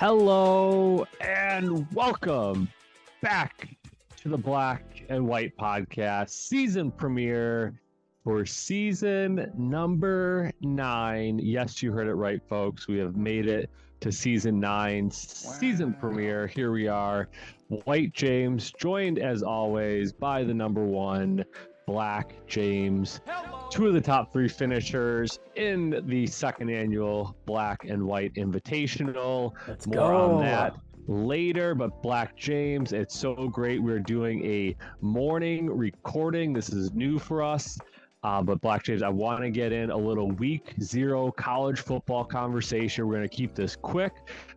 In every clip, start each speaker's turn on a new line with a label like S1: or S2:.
S1: Hello and welcome back to the Black and White Podcast season premiere for season number 9. Yes, you heard it right, folks. We have made it to season 9, season premiere. Here we are. White James, joined as always by the number 1, Black James.
S2: Hello.
S1: 2 of the top 3 finishers in the second annual Black and White Invitational.
S3: Let's
S1: More
S3: go.
S1: on that later, but Black James, it's so great. We're doing a morning recording. This is new for us. But Black James, I want to get in a little week 0 college football conversation. We're going to keep this quick.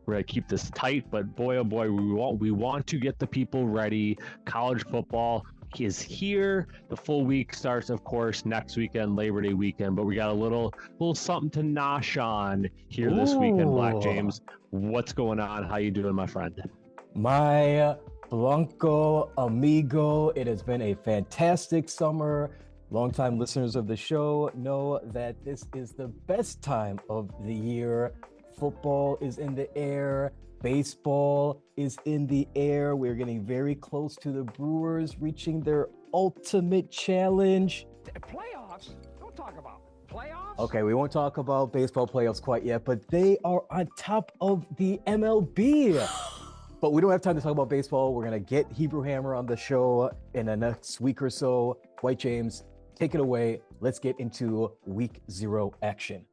S1: We're going to keep this tight, but boy, oh boy, we want to get the people ready. College football is here. The full week starts, of course, next weekend, Labor Day weekend, but we got a little something to nosh on here this weekend. Black James, what's going on? How you doing, my friend?
S3: My Blanco amigo, it has been a fantastic summer. Longtime listeners of the show know that this is the best time of the year. Football is in the air. Baseball is in the air. We're getting very close to the Brewers reaching their ultimate challenge.
S2: Playoffs? Don't talk about playoffs.
S3: Okay, we won't talk about baseball playoffs quite yet, but they are on top of the MLB. But we don't have time to talk about baseball. We're going to get Hebrew Hammer on the show in the next week or so. White James, take it away. Let's get into week 0 action.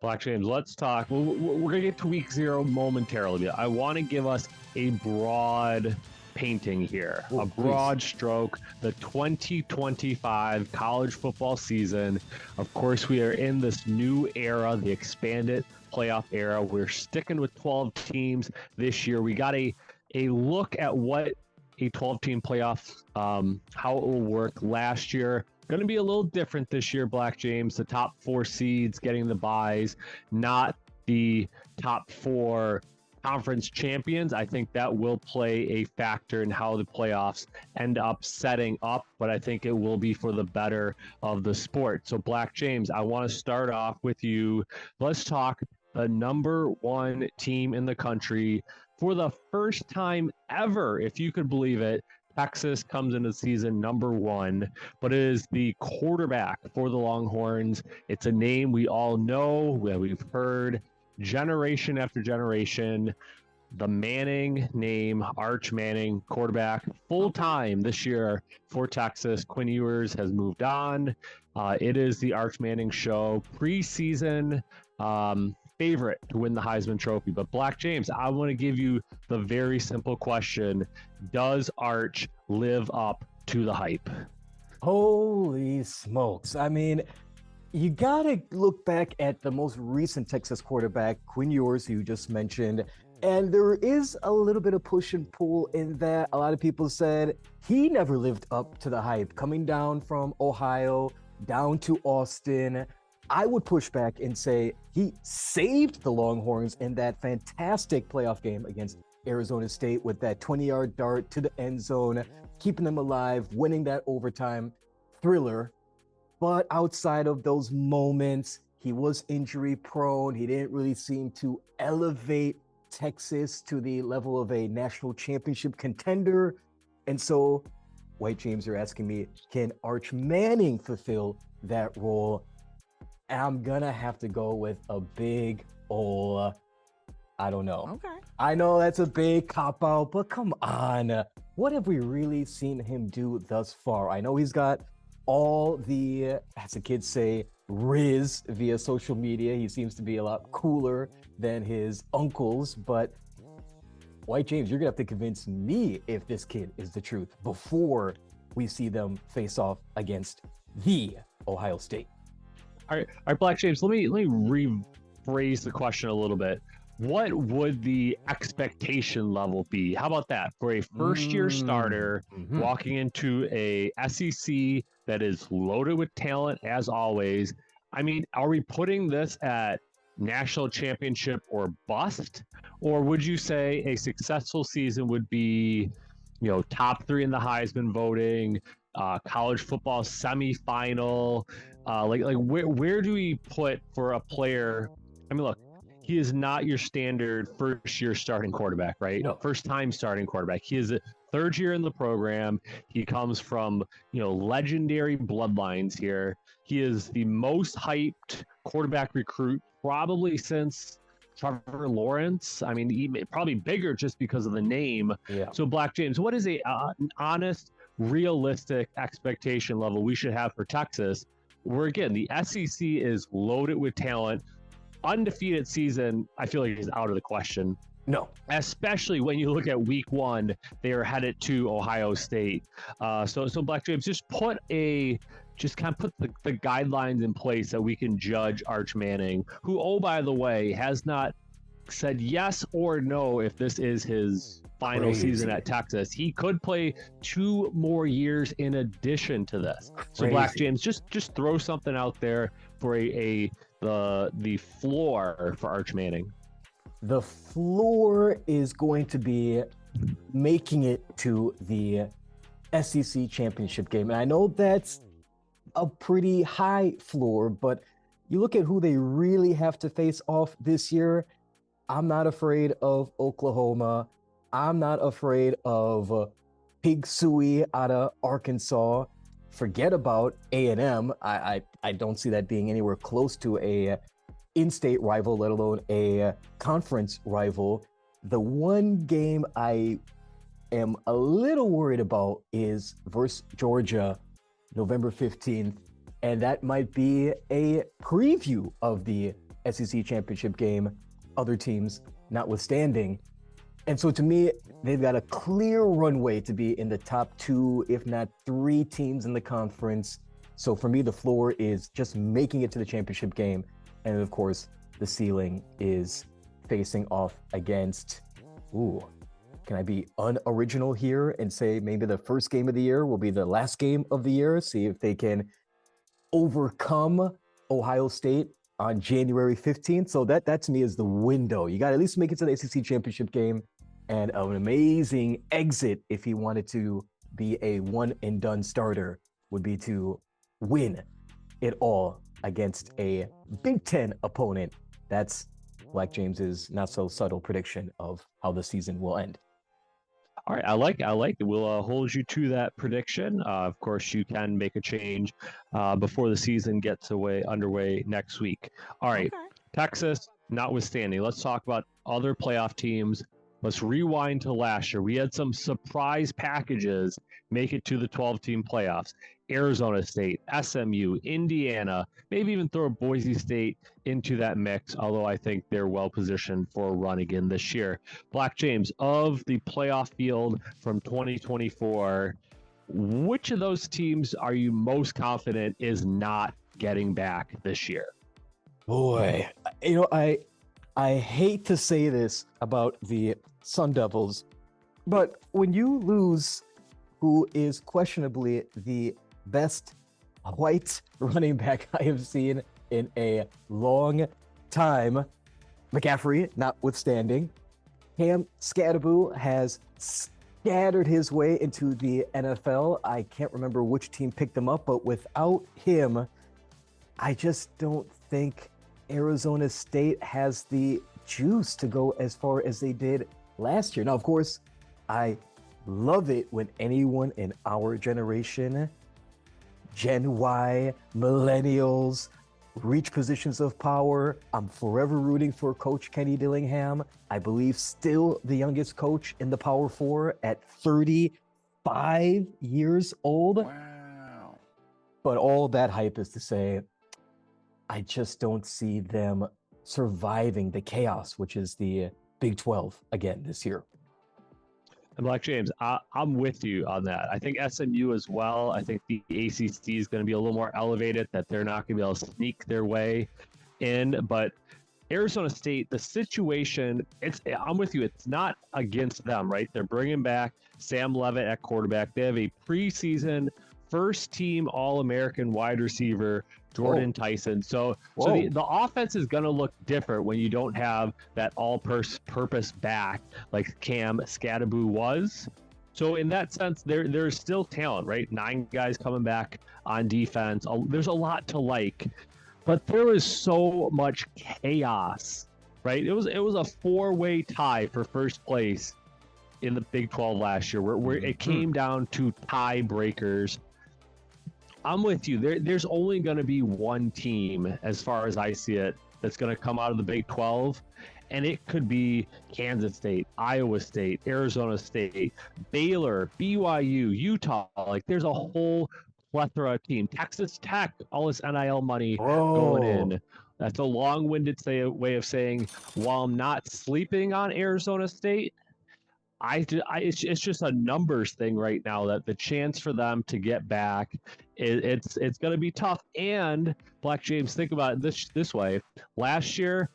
S1: Black James, let's talk. We're going to get to week 0 momentarily. I want to give us a broad painting here, a broad stroke, the 2025 college football season. Of course, we are in this new era, the expanded playoff era. We're sticking with 12 teams this year. We got a look at what a 12-team playoff, how it will work last year. Going to be a little different this year, Black James. The top 4 seeds getting the buys, not the top 4 conference champions. I think that will play a factor in how the playoffs end up setting up, but I think it will be for the better of the sport. So, Black James, I want to start off with you. Let's talk the number 1 team in the country for the first time ever, if you could believe it. Texas comes into season number 1, but it is the quarterback for the Longhorns. It's a name we all know, that we've heard generation after generation. The Manning name, Arch Manning, quarterback, full-time this year for Texas. Quinn Ewers has moved on. It is the Arch Manning show. Preseason favorite to win the Heisman Trophy. But Black James, I want to give you the very simple question. Does Arch live up to the hype?
S3: Holy smokes. I mean, you got to look back at the most recent Texas quarterback, Quinn Ewers, who you just mentioned. And there is a little bit of push and pull in that. A lot of people said he never lived up to the hype. Coming down from Ohio, down to Austin, I would push back and say he saved the Longhorns in that fantastic playoff game against Arizona State with that 20-yard dart to the end zone, keeping them alive, winning that overtime thriller. But outside of those moments, he was injury prone. He didn't really seem to elevate Texas to the level of a national championship contender. And so, White James, you're asking me, can Arch Manning fulfill that role? I'm gonna have to go with a big ol', I don't know.
S2: Okay.
S3: I know that's a big cop-out, but come on. What have we really seen him do thus far? I know he's got all the, as the kids say, riz via social media. He seems to be a lot cooler than his uncles, but White James, you're gonna have to convince me if this kid is the truth before we see them face off against the Ohio State.
S1: All right, Black James, let me rephrase the question a little bit. What would the expectation level be? How about that for a first-year starter walking into a SEC that is loaded with talent as always? I mean, are we putting this at national championship or bust? Or would you say a successful season would be, top 3 in the Heisman voting, college football semifinal? Where do we put for a player? I mean, look, he is not your standard first-year starting quarterback, right?
S3: No.
S1: First-time starting quarterback. He is a third year in the program. He comes from, legendary bloodlines here. He is the most hyped quarterback recruit probably since Trevor Lawrence. I mean, probably bigger just because of the name.
S3: Yeah.
S1: So, Black James, what is an honest, realistic expectation level we should have for Texas? Where, again, the SEC is loaded with talent. Undefeated season, I feel like, is out of the question.
S3: No.
S1: Especially when you look at week 1, they are headed to Ohio State. So Black James, just kind of put the guidelines in place that we can judge Arch Manning, who, oh, by the way, has not said yes or no if this is his final season at Texas. He could play 2 more years in addition to this. So Black James, just throw something out there for the floor for Arch Manning.
S3: The floor is going to be making it to the SEC championship game. And I know that's a pretty high floor, but you look at who they really have to face off this year. I'm not afraid of Oklahoma. I'm not afraid of Pig Suey out of Arkansas. Forget about A&M. I don't see that being anywhere close to a in-state rival, let alone a conference rival. The one game I am a little worried about is versus Georgia, November 15th, and that might be a preview of the SEC championship game, other teams notwithstanding. And so to me, they've got a clear runway to be in the top 2, if not 3 teams in the conference. So for me, the floor is just making it to the championship game. And of course, the ceiling is facing off against, can I be unoriginal here and say maybe the first game of the year will be the last game of the year? See if they can overcome Ohio State on January 15th. So that to me is the window. You got to at least make it to the SEC championship game, and an amazing exit if he wanted to be a one and done starter would be to win it all against a Big Ten opponent. That's Black James's not so subtle prediction of how the season will end.
S1: All right, I like it. We'll hold you to that prediction. Of course, you can make a change before the season gets underway next week. All right, okay. Texas notwithstanding, let's talk about other playoff teams. Let's rewind to last year. We had some surprise packages make it to the 12-team playoffs. Arizona State, SMU, Indiana, maybe even throw Boise State into that mix, although I think they're well positioned for a run again this year. Black James, of the playoff field from 2024, which of those teams are you most confident is not getting back this year?
S3: Boy, I hate to say this about the Sun Devils, but when you lose who is questionably the best white running back I have seen in a long time, McCaffrey notwithstanding, Cam Scatterboo has scattered his way into the NFL. I can't remember which team picked him up, but without him, I just don't think Arizona State has the juice to go as far as they did last year. Now, of course, I love it when anyone in our generation, Gen Y, millennials, reach positions of power. I'm forever rooting for Coach Kenny Dillingham. I believe still the youngest coach in the Power 4 at 35 years old.
S4: Wow.
S3: But all that hype is to say, I just don't see them surviving the chaos, which is the Big 12 again this year.
S1: And Black James, I'm with you on that. I think SMU as well. I think the ACC is going to be a little more elevated, that they're not going to be able to sneak their way in. But Arizona State, the situation, I'm with you. It's not against them, right? They're bringing back Sam Levitt at quarterback. They have a preseason first-team All-American wide receiver, Jordan Tyson. So the offense is going to look different when you don't have that all-purpose back like Cam Scatterboo was. So in that sense, there's still talent, right? 9 guys coming back on defense. There's a lot to like, but there is so much chaos right? It was a 4-way tie for first place in the Big 12 last year, where it came down to tiebreakers. I'm with you. There's only going to be one team, as far as I see it, that's going to come out of the Big 12, and it could be Kansas State, Iowa State, Arizona State, Baylor, BYU, Utah. Like, there's a whole plethora of team. Texas Tech, all this NIL money going in. That's a long-winded way of saying, while I'm not sleeping on Arizona State, it's just a numbers thing right now, that the chance for them to get back, it's going to be tough. And Black James, think about it this way. Last year,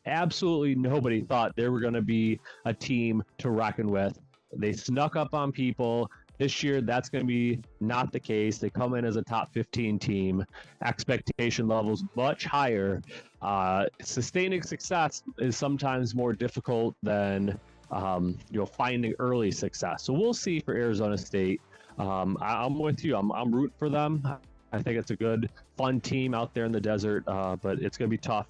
S1: absolutely nobody thought they were going to be a team to reckon with. They snuck up on people. This year, that's going to be not the case. They come in as a top 15 team. Expectation levels much higher. Sustaining success is sometimes more difficult than finding early success. So we'll see for Arizona State. I'm with you. I'm rooting for them. I think it's a good, fun team out there in the desert, but it's going to be tough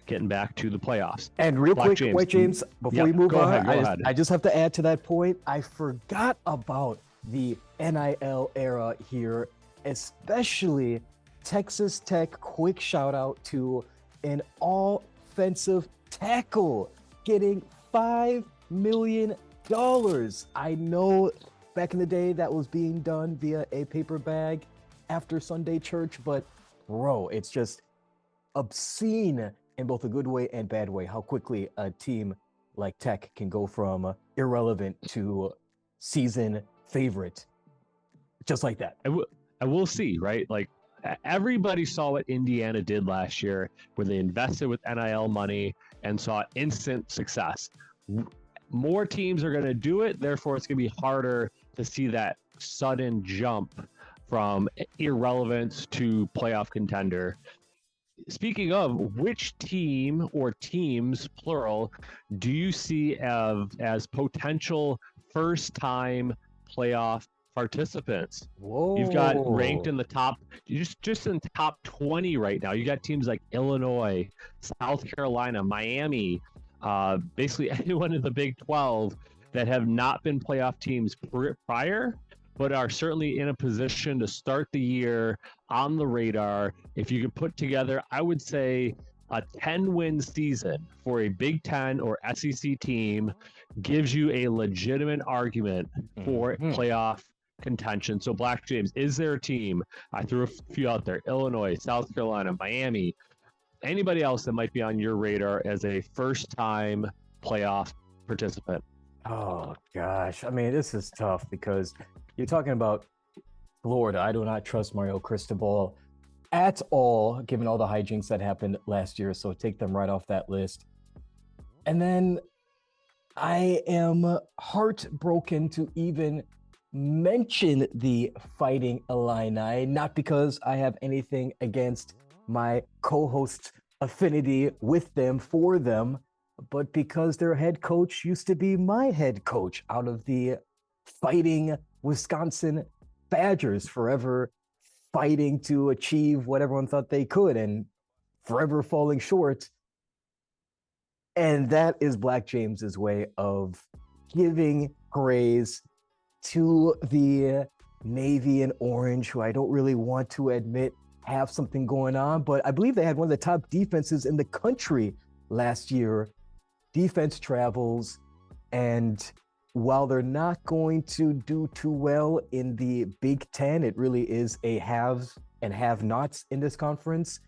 S1: getting back to the playoffs.
S3: And real quick, wait, James, before we move on, I just have to add to that point. I forgot about the NIL era here, especially Texas Tech. Quick shout out to an offensive tackle getting $5 million. I know back in the day that was being done via a paper bag after Sunday church, but bro, it's just obscene in both a good way and bad way how quickly a team like Tech can go from irrelevant to season favorite just like that.
S1: And we'll see, right? Like, everybody saw what Indiana did last year, where they invested with NIL money and saw instant success. More teams are going to do it, therefore it's going to be harder to see that sudden jump from irrelevance to playoff contender. Speaking of, which team or teams, plural, do you see as potential first-time playoff participants?
S3: Whoa.
S1: You've got ranked in the top, just in top 20 right now. You got teams like Illinois, South Carolina, Miami, basically anyone in the Big 12 that have not been playoff teams prior, but are certainly in a position to start the year on the radar. If you could put together, I would say, a 10-win season for a Big Ten or SEC team gives you a legitimate argument for playoff contention. So, Black James, is there a team? I threw a few out there: Illinois, South Carolina, Miami. Anybody else that might be on your radar as a first-time playoff participant?
S3: Oh gosh, I mean, this is tough because you're talking about Florida. I do not trust Mario Cristobal at all, given all the hijinks that happened last year. So take them right off that list. And then I am heartbroken to even mention the Fighting Illini, not because I have anything against my co-host's affinity with them, for them, but because their head coach used to be my head coach out of the Fighting Wisconsin Badgers, forever fighting to achieve what everyone thought they could and forever falling short. And that is Black James's way of giving praise to the Navy and Orange, who I don't really want to admit have something going on, but I believe they had one of the top defenses in the country last year. Defense travels, and while they're not going to do too well in the Big Ten, it really is a haves and have-nots in this conference.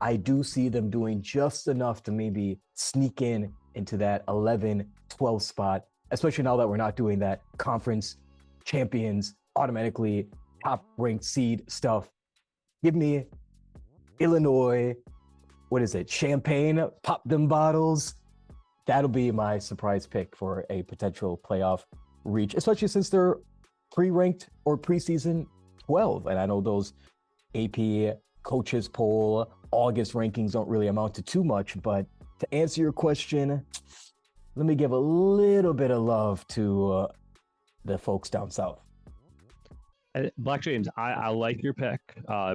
S3: I do see them doing just enough to maybe sneak into that 11-12 spot, especially now that we're not doing that conference champions automatically top-ranked seed stuff. Give me Illinois, Champagne, pop them bottles. That'll be my surprise pick for a potential playoff reach, especially since they're pre-ranked or preseason 12. And I know those AP coaches poll August rankings don't really amount to too much, but to answer your question, let me give a little bit of love to the folks down south.
S1: Black James, I like your pick.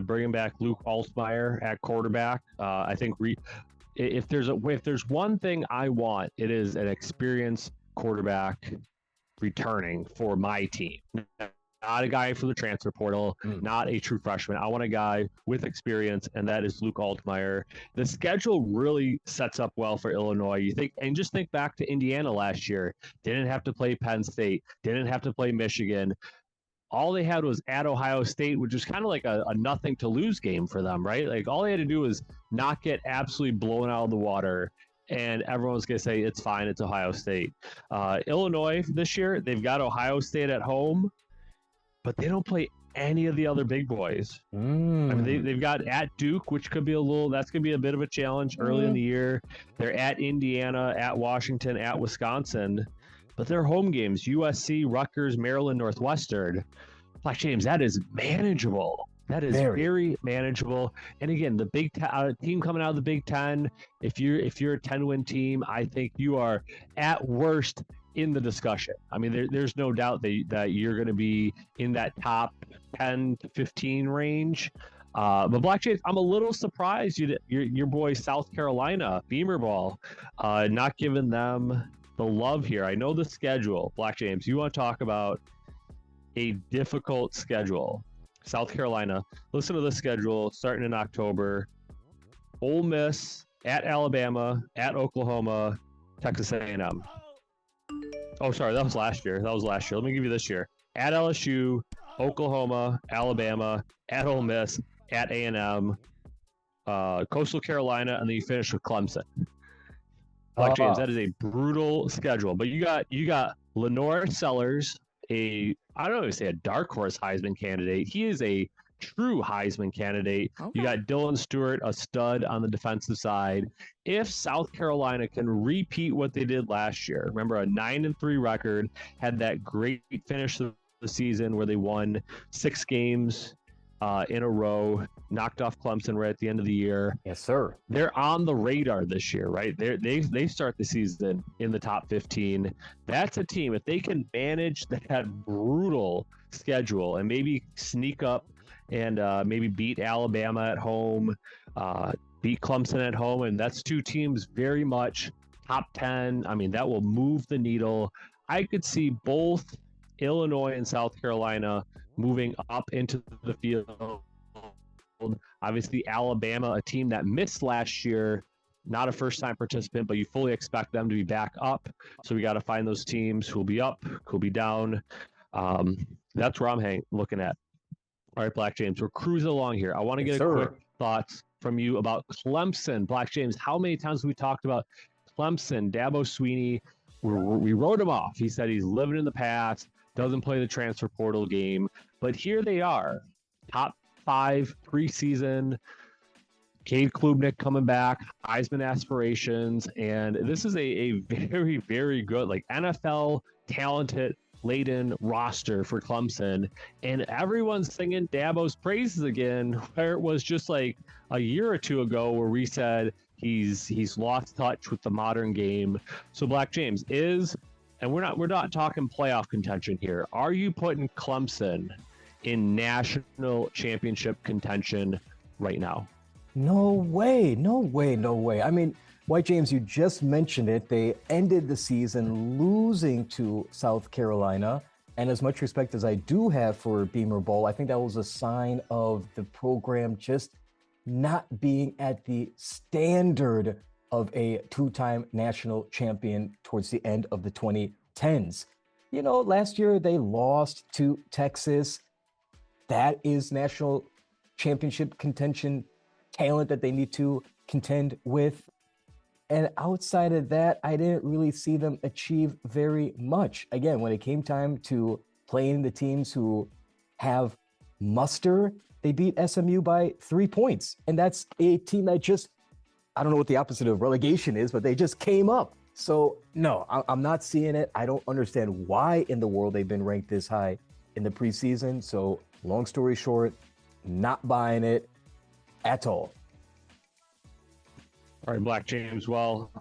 S1: Bringing back Luke Altmaier at quarterback. I think if there's one thing I want, it is an experienced quarterback returning for my team. Not a guy for the transfer portal, not a true freshman. I want a guy with experience, and that is Luke Altmaier. The schedule really sets up well for Illinois. Just think back to Indiana last year. Didn't have to play Penn State, didn't have to play Michigan. All they had was at Ohio State, which was kind of like a nothing to lose game for them, right? Like all they had to do was not get absolutely blown out of the water, and everyone's going to say, it's fine, it's Ohio State. Illinois this year, they've got Ohio State at home, but they don't play any of the other big boys. I mean, they've got at Duke, which could be that's going to be a bit of a challenge early in the year. They're at Indiana, at Washington, at Wisconsin. But their home games, USC, Rutgers, Maryland, Northwestern. Black James, that is manageable. That is very manageable. And again, the Big Ten team coming out of the Big Ten, if you're a 10-win team, I think you are at worst in the discussion. I mean, there's no doubt that you're going to be in that top 10 to 15 range. But Black James, I'm a little surprised your boy South Carolina, Beamer Ball, not giving them the love here. I know the schedule. Black James, you want to talk about a difficult schedule. South Carolina, listen to the schedule starting in October. Ole Miss, at Alabama, at Oklahoma, Texas A&M. Oh, sorry, that was last year. Let me give you this year. At LSU, Oklahoma, Alabama, at Ole Miss, at A&M, Coastal Carolina, and then you finish with Clemson. Black James, that is a brutal schedule. But you got Lenore Sellers, I don't know if say a dark horse Heisman candidate. He is a true Heisman candidate. Okay. You got Dylan Stewart, a stud on the defensive side. If South Carolina can repeat what they did last year, remember a 9-3 record, had that great finish of the season where they won 6 games in a row, knocked off Clemson right at the end of the year.
S3: Yes, sir.
S1: They're on the radar this year, right? They start the season in the top 15. That's a team, if they can manage that brutal schedule and maybe sneak up and maybe beat Alabama at home, beat Clemson at home, and that's 2 teams very much top 10. I mean, that will move the needle. I could see both Illinois and South Carolina moving up into the field. Obviously, Alabama, a team that missed last year, not a first-time participant, but you fully expect them to be back up. So we got to find those teams who will be up, who will be down. That's where I'm looking at. All right, Black James, we're cruising along here. I want to get quick thoughts from you about Clemson. Black James, how many times have we talked about Clemson, Dabo Swinney? We wrote him off. He said he's living in the past, doesn't play the transfer portal game. But here they are, top 5 preseason. Cade Klubnik coming back, Heisman aspirations, and this is a very, very good, like NFL talented laden roster for Clemson, and everyone's singing Dabo's praises again, where it was just like a year or 2 ago where we said he's lost touch with the modern game. So Black James and we're not talking playoff contention here. Are you putting Clemson in national championship contention right now?
S3: No way. I mean, White James, you just mentioned it. They ended the season losing to South Carolina. And as much respect as I do have for Beamer Bowl, I think that was a sign of the program just not being at the standard of a 2-time national champion towards the end of the 2010s. You know, last year they lost to Texas. That is national championship contention talent that they need to contend with. And outside of that, I didn't really see them achieve very much. Again, when it came time to playing the teams who have muster, they beat SMU by 3 points. And that's a team that just, I don't know what the opposite of relegation is, but they just came up. So no, I'm not seeing it. I don't understand why in the world they've been ranked this high in the preseason. So long story short, not buying it at all.
S1: All right, Black James. Well,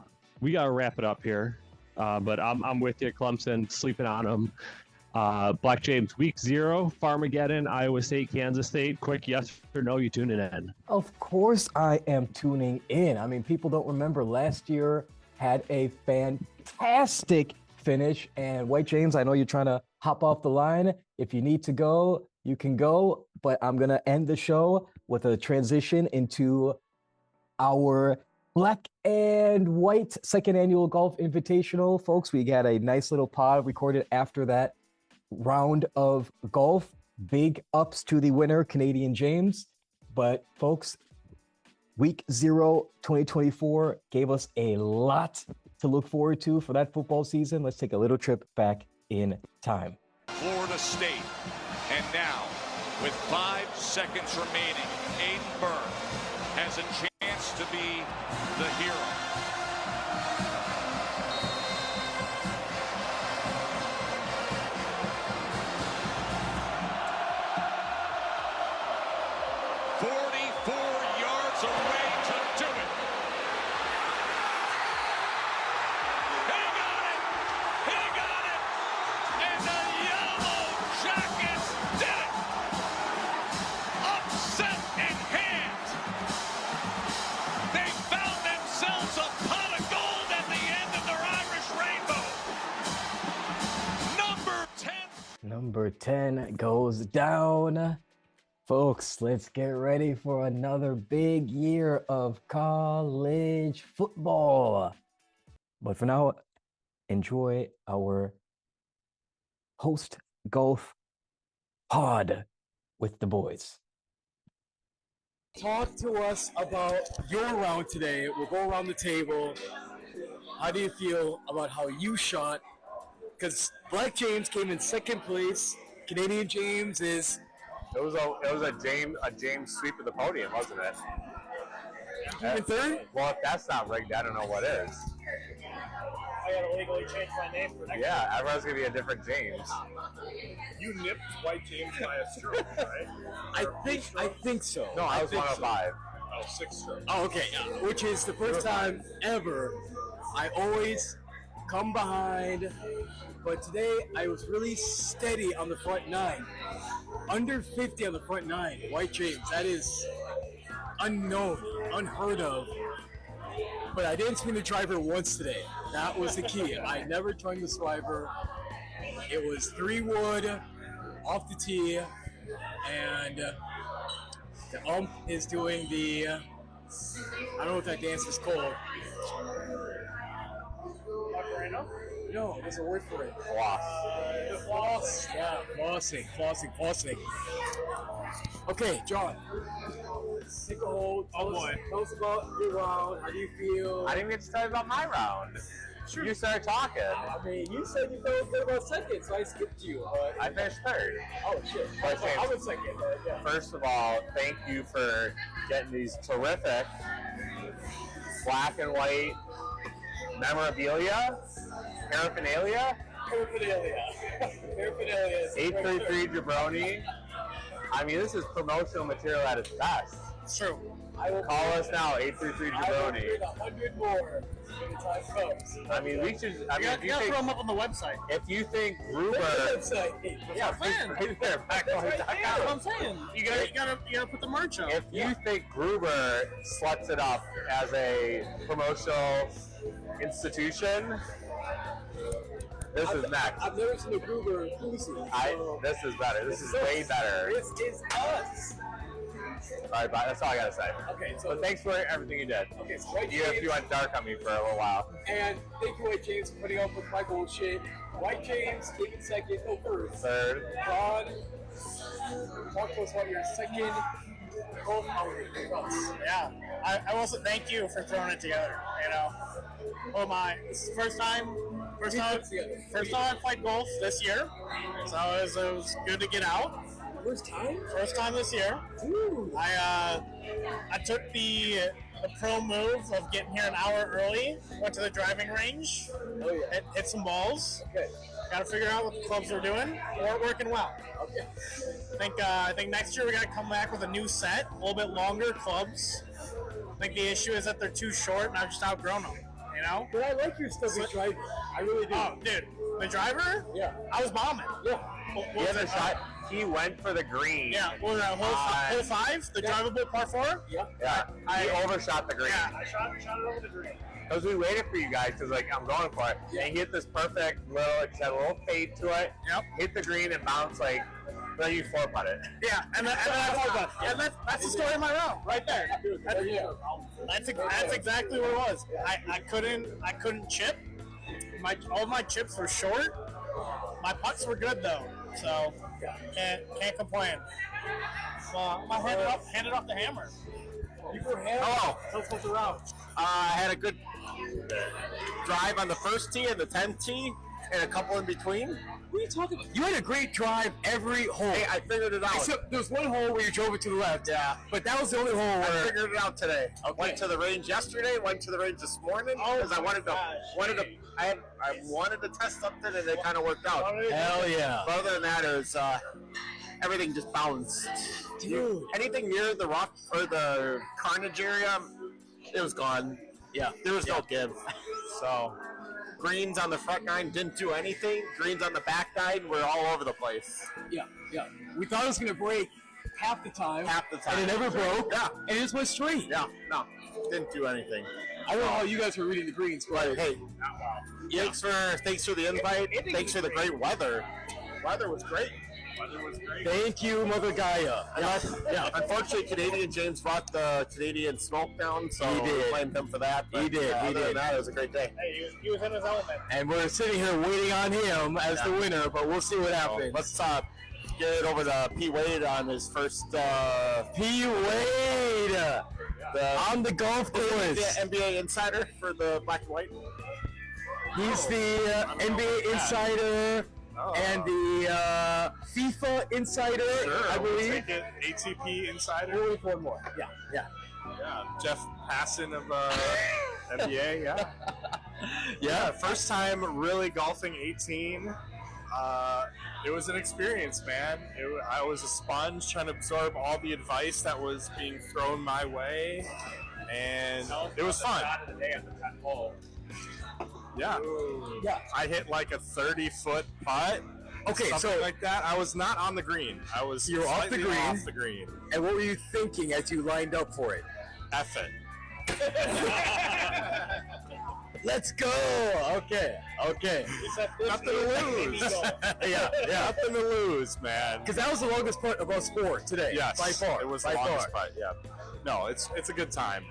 S1: we got to wrap it up here, but I'm with you, Clemson, sleeping on them. Black James, week 0, Farmageddon, Iowa State, Kansas State. Quick yes or no, you tuning in?
S3: Of course I am tuning in. I mean, people don't remember last year had a fantastic finish. And White James, I know you're trying to hop off the line. If you need to go, you can go. But I'm going to end the show with a transition into our Black and White second annual golf invitational. Folks, we got a nice little pod recorded after that round of golf. Big ups to the winner, Canadian James. But folks, week 0, 2024 gave us a lot to look forward to for that football season. Let's take a little trip back in time.
S4: Florida State. And now, with 5 seconds remaining, Aiden Byrne has a chance to be the hero.
S3: Number 10 goes down. Folks, let's get ready for another big year of college football. But for now, enjoy our host golf pod with the boys.
S5: Talk to us about your round today. We'll go around the table. How do you feel about how you shot? Because Black James came in second place. Canadian James is.
S6: It was a James sweep of the podium, wasn't it?
S5: In third?
S6: Well, if that's not rigged, I don't know what is.
S7: I gotta legally change my name for next
S6: Yeah, everyone's gonna be a different James.
S7: You nipped White James by a stroke, right?
S5: I think so.
S6: No, I was 105.
S7: Oh, 6 strokes.
S5: Oh, okay. Which is the first time ever. I always come behind, but today I was really steady on the front 9. Under 50 on the front 9. White James, that is unknown, unheard of. But I didn't spin the driver once today. That was the key. I never turned the swiper. It was 3 wood off the tee, and the ump is doing the, I don't know what that dance is called.
S7: Macarena?
S5: No, there's a word for it.
S6: Floss.
S5: The floss. Yeah, flossing. Okay, John. Take a hold. Tell us about your round. How do you feel?
S6: I didn't get to tell you about my round. Sure. You started talking.
S5: I mean, you said you felt good about second, so I skipped you.
S6: I finished third.
S5: Oh, shit. I was second. Yeah.
S6: First of all, thank you for getting these terrific black and white memorabilia, paraphernalia. 833 Jabroni. I mean, this is promotional material at its best.
S5: It's true.
S6: Call us now, 833
S5: I will
S6: Jabroni.
S5: bring 100 more when the time comes.
S6: I mean, we should. I mean,
S7: You gotta throw them up on the website.
S6: if you think Gruber,
S7: Yeah, man.
S6: right there, back on
S7: That's what I'm saying. You gotta put the merch up.
S6: if you think Gruber sluts it up as a promotional institution, this is next.
S5: I've never seen a Gruber Lucy.
S6: This is better. This is way better.
S5: This is us.
S6: All right, bye. That's all I gotta say.
S5: Okay, so
S6: But thanks for everything you did.
S5: okay, so White
S6: Even if
S5: James,
S6: you went dark on me for a little while.
S5: and thank you, White James, for putting up with my bullshit. White James came in second, no first.
S6: Third.
S5: Ron, talk to us about your second golf outing.
S7: Yeah, I also thank you for throwing it together. You know, oh my, this is the first time I played golf this year, so it was good to get out. First time this year.
S5: Ooh.
S7: I took the pro move of getting here an hour early. Went to the driving range.
S5: Oh yeah.
S7: Hit some balls.
S5: Okay.
S7: Got to figure out what the clubs are doing. We're working well.
S5: Okay.
S7: I think next year we got to come back with a new set, a little bit longer clubs. I think the issue is that they're too short, and I've just outgrown them. You know?
S5: But I like your stuff with driving. I really do.
S7: Oh, dude, the driver?
S5: Yeah.
S7: I was bombing.
S5: Yeah.
S6: He had a shot. He went for the green.
S7: Yeah, what was that, hole 5, the drivable par 4?
S5: Yeah.
S6: Yeah. He overshot the green.
S7: Yeah, I shot it over the green.
S6: Because we waited for you guys, because like I'm going for it. And he hit this perfect little, it had a little fade to it.
S7: Yep.
S6: Hit the green and bounced like, then you four putt it.
S7: Yeah, and that's the story of my round right there. That's exactly what it was. I couldn't chip. All my chips were short. My putts were good though, so can't complain. So I'm gonna hand it off to Hammer.
S6: Hello.
S5: Tell us what's around.
S6: I had a good drive on the first tee and the 10th tee, and a couple in between.
S5: What are you talking about? You had a great drive every hole.
S6: Hey, I figured it out.
S5: Except there was one hole where you drove it to the left.
S6: Yeah.
S5: But that was the only hole
S6: I
S5: where...
S6: figured it out today.
S5: Okay.
S6: Went to the range yesterday. Went to the range this morning because I wanted to test something, and it kind of worked out.
S5: Hell yeah.
S6: But other than that, it was everything just bounced.
S5: Dude.
S6: Anything near the rock or the carnage area, it was gone.
S5: Yeah.
S6: There was no give. So greens on the front nine didn't do anything. Greens on the back nine were all over the place.
S5: Yeah. We thought it was going to break half the time.
S6: And
S5: it never broke.
S6: Yeah.
S5: And it just went straight.
S6: Yeah. No. Didn't do anything.
S5: I don't know how you guys were reading the greens, but
S6: hey, thanks for the invite. Thanks for the great weather. Weather was great.
S5: thank you, Mother Gaia.
S6: Yeah. Unfortunately, Canadian James brought the Canadian smoke down, so
S5: He did.
S6: we blamed him for that. But,
S5: He did.
S6: Other than that, it was a great day.
S7: Hey, he was in his element.
S5: And we're sitting here waiting on him as the winner, but we'll see what happens.
S6: Let's get it over to P. Wade on his first.
S5: P. Wade on the golf
S6: The
S5: course.
S6: NBA insider for the black and white.
S5: He's the NBA insider and the FIFA insider, I believe.
S8: ATP insider.
S5: We'll wait for one more. Yeah.
S8: Yeah, Jeff Passan of NBA. Yeah.
S5: Yeah.
S8: First time really golfing 18. It was an experience, man. I was a sponge trying to absorb all the advice that was being thrown my way, and it was fun. Yeah.
S5: Yeah.
S8: I hit like a 30-foot putt.
S5: Okay,
S8: something
S5: so
S8: like that. I was not on the green. I was
S5: You were off the
S8: slightly
S5: green?
S8: off the green.
S5: And what were you thinking as you lined up for it?
S8: F it.
S5: Let's go. Okay.
S8: Nothing to lose.
S5: Yeah.
S8: Nothing to lose, man.
S5: Because that was the longest putt of our sport today.
S8: Yes,
S5: By far.
S8: it was
S5: by
S8: the longest
S5: far.
S8: putt. Yeah. No, it's a good time.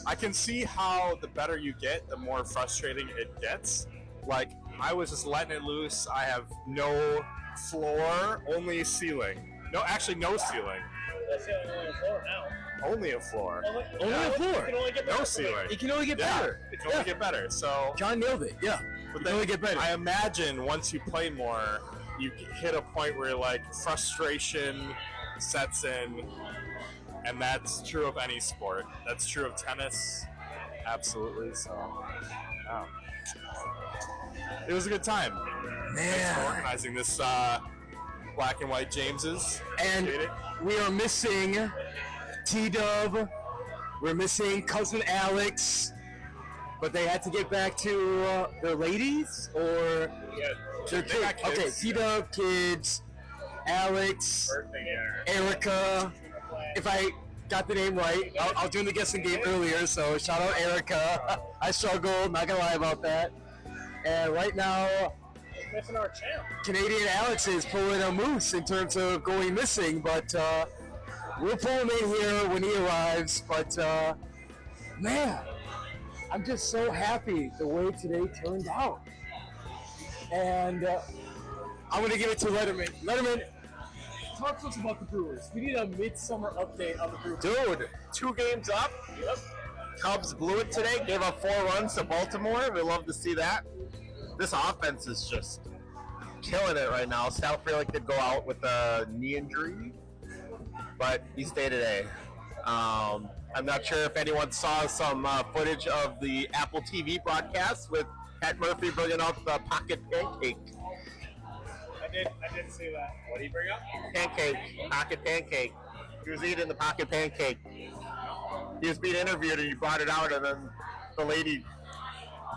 S8: I can see how the better you get, the more frustrating it gets. Like, I was just letting it loose. I have no floor, only ceiling. No, actually, no ceiling.
S7: That's the only floor now.
S8: Only a floor.
S5: Only a floor.
S7: You can only get
S8: No
S7: better.
S8: ceiling.
S5: It can only get
S8: Yeah,
S5: better.
S8: it can only get better. So,
S5: John nailed it. Yeah.
S8: but
S5: It can only
S8: then
S5: get better.
S8: I imagine once you play more, you hit a point where like frustration sets in, and that's true of any sport. That's true of tennis, absolutely. So, yeah. It was a good time. Thanks for
S5: Man.
S8: organizing this black and white Jameses.
S5: And
S8: Appreciate it.
S5: we are missing T-Dub. We're missing cousin Alex. But they had to get back to their ladies or their
S8: They
S5: kids.
S8: got kids.
S5: Okay, T-Dub, kids, Alex, Erica. If I got the name right, I was doing the guessing game earlier, so shout out Erica. I struggled, not gonna lie about that. And right now,
S7: Missing our champ.
S5: Canadian Alex is pulling a moose in terms of going missing, but we'll pull him in here when he arrives. But man, I'm just so happy the way today turned out. And I'm going to give it to Letterman. Letterman, talk to us about the Brewers. We need a midsummer update on the Brewers.
S6: Dude, 2 games up.
S7: Yep.
S6: Cubs blew it today. Gave up 4 runs to Baltimore. We love to see that. This offense is just killing it right now. Sal Frelick did go out with a knee injury, but he stayed today. I'm not sure if anyone saw some footage of the Apple TV broadcast with Pat Murphy bringing out the pocket pancake.
S7: I did see that. What did he bring up?
S6: Pancake, pocket pancake. He was eating the pocket pancake. He was being interviewed and he brought it out, and then the lady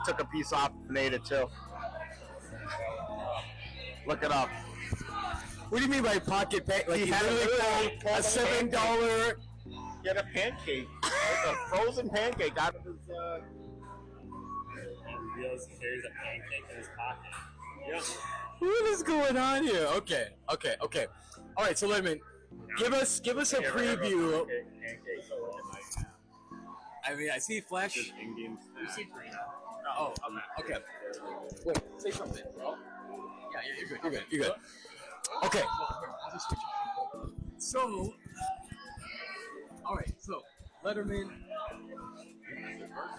S6: took a piece off and ate it too. Look it up.
S5: What do you mean by pocket pack? Like
S6: He
S5: he
S6: had
S5: literally
S6: a
S5: pulled a $7.
S6: He had a pancake, like a frozen pancake out of his.
S8: He reveals he carries a pancake in his pocket. Yeah.
S5: What is going on here? Okay. All right, so Lemon, give us a preview. I mean, I see Flash. Oh, okay. Wait, say something. Yeah, you're good. Okay. So, all right. So, Letterman,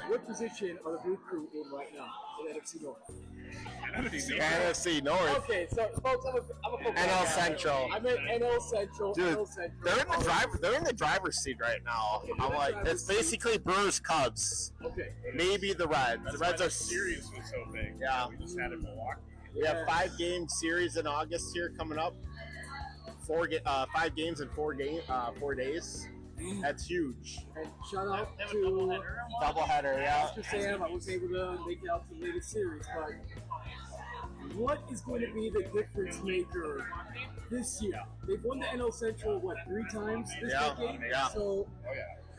S5: what position are the Blue Crew in right now in NFC North?
S6: NFC North.
S5: Okay, so folks, I'm a football
S6: NL
S5: guy.
S6: Central.
S5: I'm in NL Central.
S6: Dude,
S5: NL Central.
S6: They're in the driver's seat right now.
S5: Okay,
S6: I'm like, it's basically Brewers, Cubs,
S5: Okay.
S6: maybe the Reds.
S8: That's
S6: The Reds
S8: why
S6: are
S8: the series was so big.
S6: Yeah.
S8: We just had it in Milwaukee.
S6: We have 5-game series in August here coming up. 5 games in 4 days. That's huge.
S5: And shout out to
S6: Doubleheader, yeah.
S5: Mr. Sam. I was able to make it out to the latest series, but what is going to be the difference maker this year? They've won the NL Central, 3 times this decade?
S6: Yeah.
S5: So,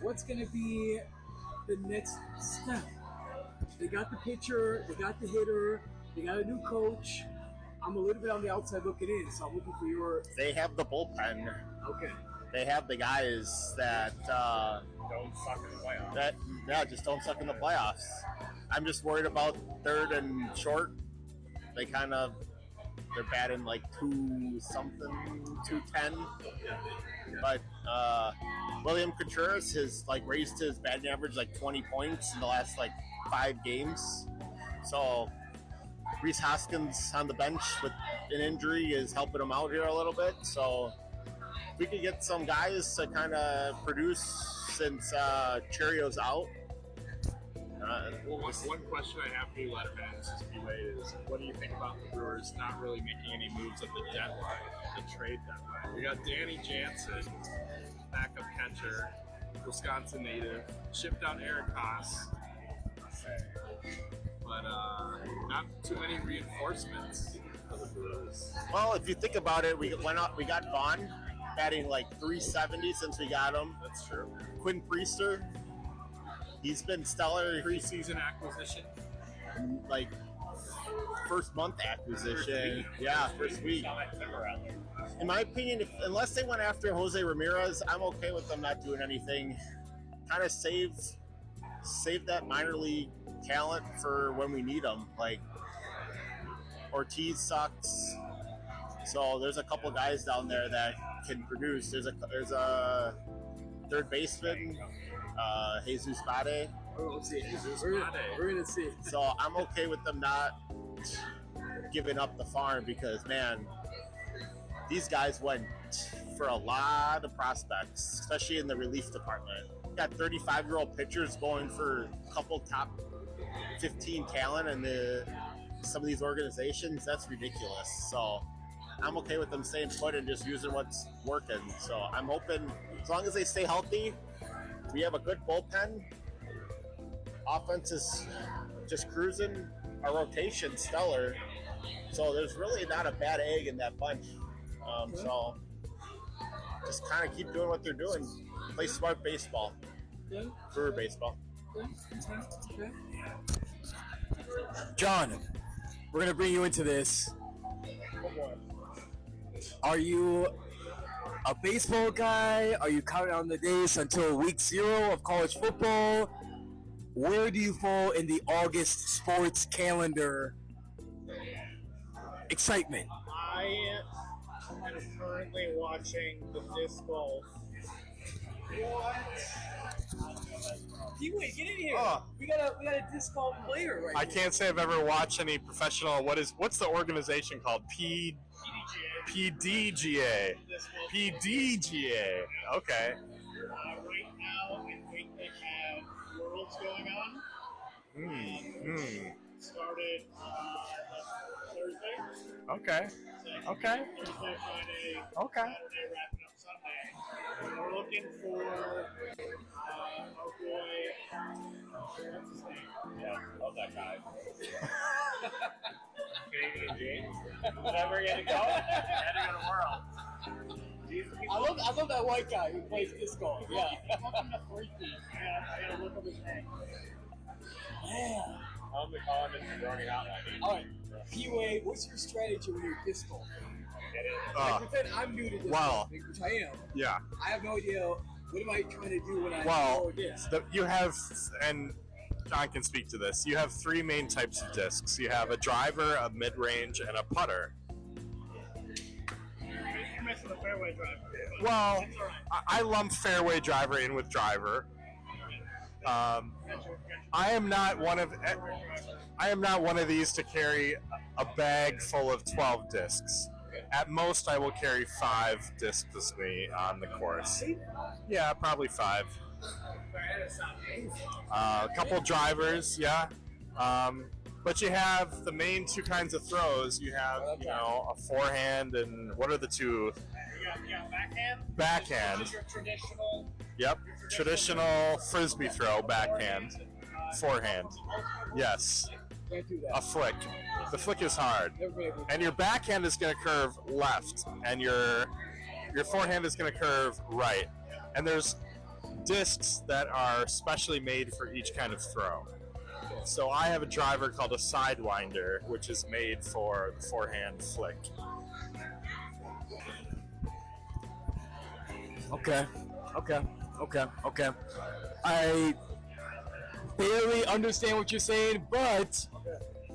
S5: what's going to be the next step? They got the pitcher, they got the hitter, they got a new coach. I'm a little bit on the outside looking in, so I'm looking for your...
S6: They have the bullpen.
S5: Okay.
S6: They have the guys that
S8: Don't suck in the playoffs.
S6: just don't suck in the playoffs. I'm just worried about third and short. They're batting like 210. But William Contreras has raised his batting average 20 points in the last 5 games. So Reese Hoskins on the bench with an injury is helping him out here a little bit. So if we could get some guys to kind of produce since Cherio's out.
S8: One question I have for you, Letterman, since we waited, is what do you think about the Brewers not really making any moves at the deadline, the trade deadline? We got Danny Jansen, backup catcher, Wisconsin native, shipped out Eric Haas, but not too many reinforcements for the Brewers.
S6: Well, if you think about it, we got Vaughn batting 370 since we got him.
S8: That's true.
S6: Quinn Priester, he's been stellar.
S8: Preseason acquisition.
S6: First month acquisition. Yeah, first week. In my opinion, unless they went after Jose Ramirez, I'm okay with them not doing anything. Kind of save that minor league talent for when we need them. Ortiz sucks. So there's a couple guys down there that can produce. There's a third baseman, Jesus Bade.
S5: We're going to see.
S6: So I'm okay with them not giving up the farm because, man, these guys went for a lot of prospects, especially in the relief department. Got 35-year-old pitchers going for a couple top 15 talent in some of these organizations. That's ridiculous. So I'm okay with them staying put and just using what's working. So I'm hoping, as long as they stay healthy, we have a good bullpen. Offense is just cruising. Our rotation stellar. So there's really not a bad egg in that bunch. So just kind of keep doing what they're doing. Play smart baseball. Brewer baseball.
S5: John, we're going to bring you into this. Are you a baseball guy? Are you counting on the days until week 0 of college football? Where do you fall in the August sports calendar excitement?
S7: I am currently watching the disc golf. What? Wait, get in here. We got a disc golf player right
S8: I
S7: here.
S8: can't say I've ever watched any professional. What's the organization called? PDGA. PDGA. Okay.
S7: Right now, I think they have Worlds going on. Started Thursday.
S8: Okay. Okay.
S7: Thursday, Friday,
S8: Okay.
S7: Saturday, wrapping up Sunday. We're looking for our boy
S8: Yeah, love that guy. Canadian James. Whatever he had to go. Had to go to World.
S5: I love that white guy who plays disc golf. Yeah.
S7: Welcome to Freaky. I gotta look up his name.
S5: Yeah.
S8: I'm going to call him Mr. Brony Hotline.
S5: All right. P-Way, what's your strategy when you're disc golf? Like pretend I'm new to disc golfing, which I am.
S8: Yeah.
S5: I have no idea what am I trying to do when I
S8: Well,
S5: throw a disc.
S8: you have, and John can speak to this, you have three main types of discs. You have a driver, a mid-range, and a putter.
S7: You're missing the fairway driver.
S8: Well, I lump fairway driver in with driver. I am not one of these to carry a bag full of 12 discs. At most, I will carry 5 discs with me on the course. Yeah, probably 5. A couple drivers, yeah. But you have the main 2 kinds of throws. You have, a forehand and what are the 2?
S7: You got backhand.
S8: Backhand.
S7: Your traditional.
S8: Yep. Traditional frisbee throw, backhand. Forehand. Yes.
S5: Can't do that.
S8: A flick. The flick is hard. And your backhand is going to curve left, and your forehand is going to curve right. And there's discs that are specially made for each kind of throw. So I have a driver called a sidewinder, which is made for the forehand flick.
S5: Okay. I barely understand what you're saying, but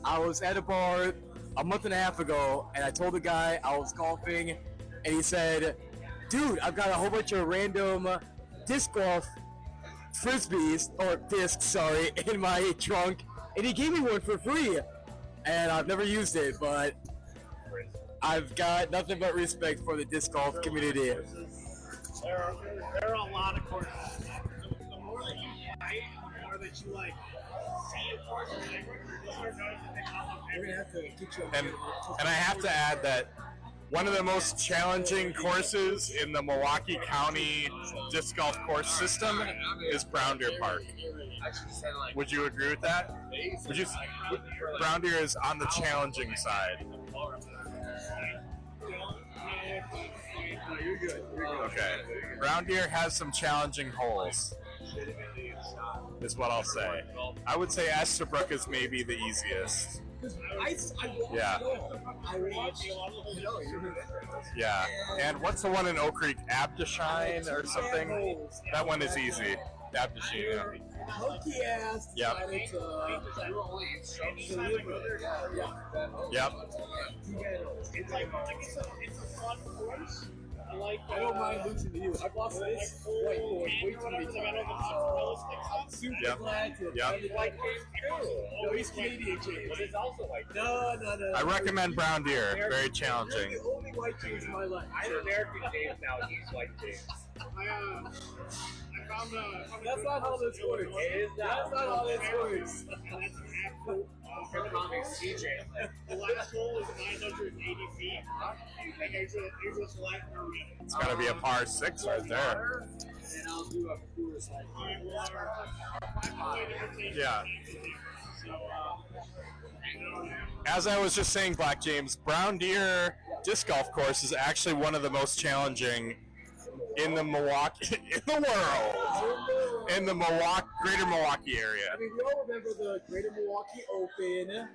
S5: I was at a bar a month and a half ago, and I told the guy I was golfing, and he said, dude, I've got a whole bunch of random disc golf frisbees, or discs, sorry, in my trunk, and he gave me one for free, and I've never used it, but I've got nothing but respect for the disc golf community.
S7: There are a lot of courses. The more that you play, the more that you see a course, you start noticing they pop up
S5: We're gonna have to get you on
S8: And I have to add that one of the most challenging courses in the Milwaukee County disc golf course system is Brown Deer Park. Would you agree with that? Brown Deer is on the challenging side.
S5: You're good.
S8: Okay. Brown Deer has some challenging holes, is what I'll say. I would say Estabrook is maybe the easiest. Yeah. Yeah. And what's the one in Oak Creek? Abdeshine or something? That one is easy. Abdeshine.
S5: Monkey ass.
S8: Yep. Yep.
S7: It's a fun course.
S5: I don't mind losing to you. I've lost this whiteboard way too many times. I'm super glad to white James. No, he's Canadian James. But it's also white. No.
S8: I recommend Brown Deer. Very challenging.
S5: You're the only white James in my life.
S7: I'm American James now. He's white James. I found
S5: That's not how this works. That's not how this works.
S7: CJ. The last hole is 980 feet. And there's a select.
S8: It's going to be a par 6 right there.
S5: And I'll do a course like
S8: Yeah. As I was just saying, Black James, Brown Deer disc golf course is actually one of the most challenging in the Milwaukee, in the world, in the greater Milwaukee area.
S5: I mean, we all remember the Greater Milwaukee Open.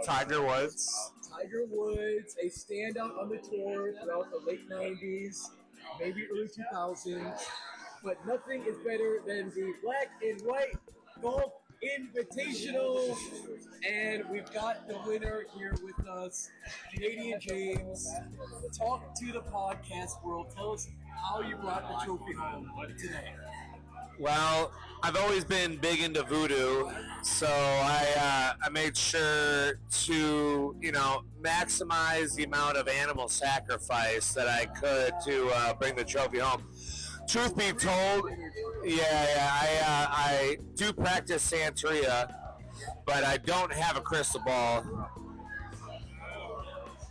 S8: Tiger Woods.
S5: Tiger Woods, a standout on the tour throughout the late 90s, maybe early 2000s. But nothing is better than the Black and White Golf Invitational. And we've got the winner here with us, Canadian James. Talk to the podcast world. Tell us how you brought the trophy home today.
S9: Well, I've always been big into voodoo, so I made sure to, maximize the amount of animal sacrifice that I could to bring the trophy home. Truth be told, I do practice Santeria, but I don't have a crystal ball.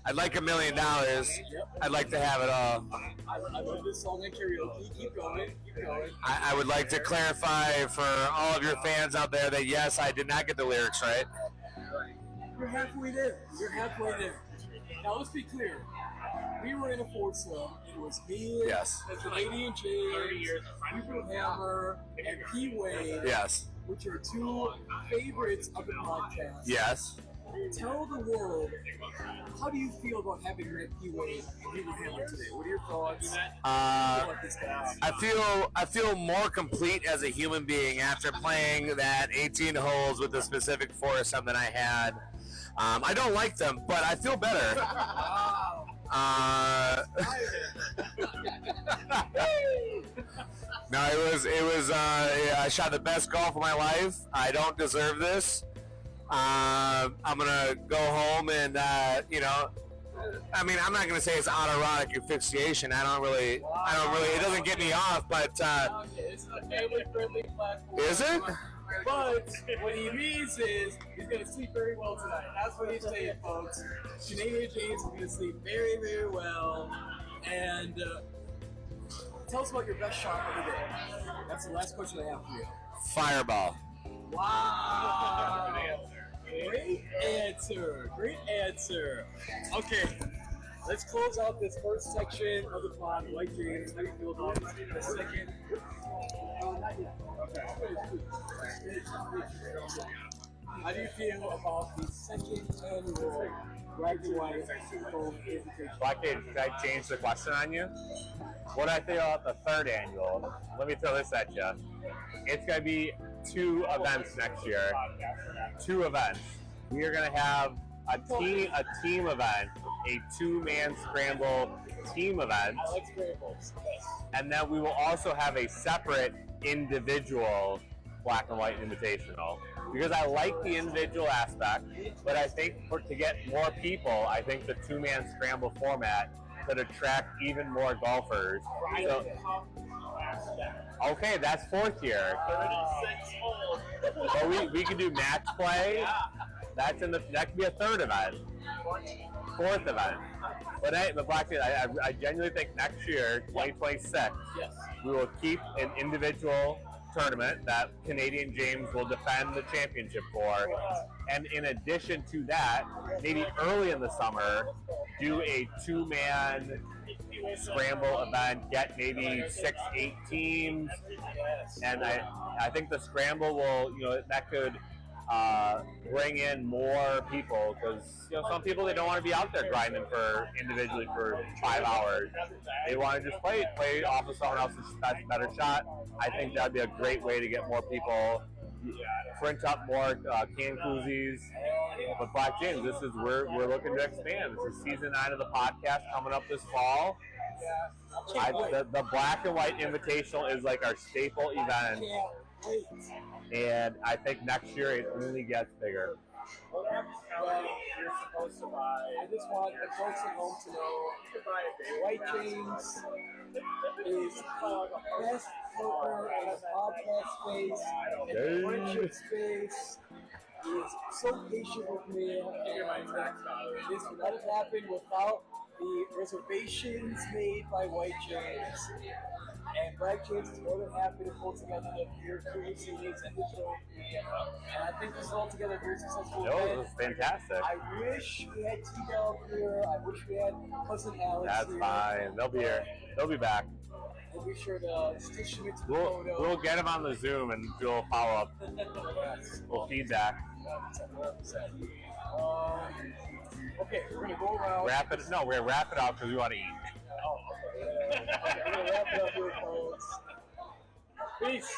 S9: I'd like $1 million. I'd like to have it all.
S5: I love this song in karaoke. Keep going.
S9: I would like to clarify for all of your fans out there that yes, I did not get the lyrics right.
S5: You're halfway there. Now let's be clear. We were in a foursome. It was me,
S9: Yes.
S5: the Canadian James, Hammer, and P-Wade.
S9: Yes.
S5: Which are two favorites of the podcast.
S9: Yes.
S5: Tell the world, how do you feel about having met P-Wade and Hammer today? What are your thoughts?
S9: I feel more complete as a human being after playing that 18 holes with the specific foursome than I had. I don't like them, but I feel better. No, it was. I shot the best golf of my life. I don't deserve this. I'm gonna go home and I mean, I'm not gonna say it's autoerotic asphyxiation. I don't really. It doesn't get me off, but
S5: it's a family-friendly platform.
S9: is it?
S5: But what he means is he's going to sleep very well tonight. That's what he's saying, folks. Canadian James is going to sleep very, very well. And tell us about your best shot of the day. That's the last question I have for you.
S9: Fireball.
S5: Wow. Great answer. Okay. Let's close out this first section of the pod. White James, how do you feel about the second? How do you feel about the second annual Black and White Golf Invitation?
S6: Black James, can I change the question on you? What do I think about the third annual? Let me throw this at you. It's going to be 2 events next year. 2 events. We are going to have a team event, a 2-man scramble team event.
S5: I like scrambles.
S6: And then we will also have a separate individual Black and White Invitational. Because I like the individual aspect, but I think to get more people, I think the 2-man scramble format could attract even more golfers. So, okay, that's 4th year.
S5: 36 holes.
S6: But we can do match play. That could be a 3rd event. 4th event. But Black, I genuinely think next year, 2026, we will keep an individual tournament that Canadian James will defend the championship for. And in addition to that, maybe early in the summer, do a 2-man scramble event, get maybe 6-8 teams. And I think the scramble will, that could bring in more people because some people, they don't want to be out there grinding individually for 5 hours. They want to just play off of someone else's better shot. I think that'd be a great way to get more people, print up more can koozies. But Black James, we're looking to expand. This is season 9 of the podcast coming up this fall. The Black and White Invitational is like our staple event. And I think next year it only gets bigger.
S5: Well, you're supposed to buy. I just want the folks at home to know White James is the best poker in a podcast space, in a friendship space. He is so patient with me. This would not have happened without the reservations made by White James. And Black James is more than happy to pull together the beer cruise series and the trophy. And I think this is altogether a very successful event.
S6: It was fantastic.
S5: I wish we had T-Dog here. I wish we had Cousin Alex
S6: That's
S5: here.
S6: fine. They'll be here. They'll be back.
S5: We'll be sure to stitch them into the photo.
S6: We'll get them on the Zoom and do a follow-up. We'll feedback.
S5: Okay, we're going to go around.
S6: We're going to wrap it up because we want to eat.
S5: Oh, okay. Okay, we're going to wrap it up here, folks. Peace.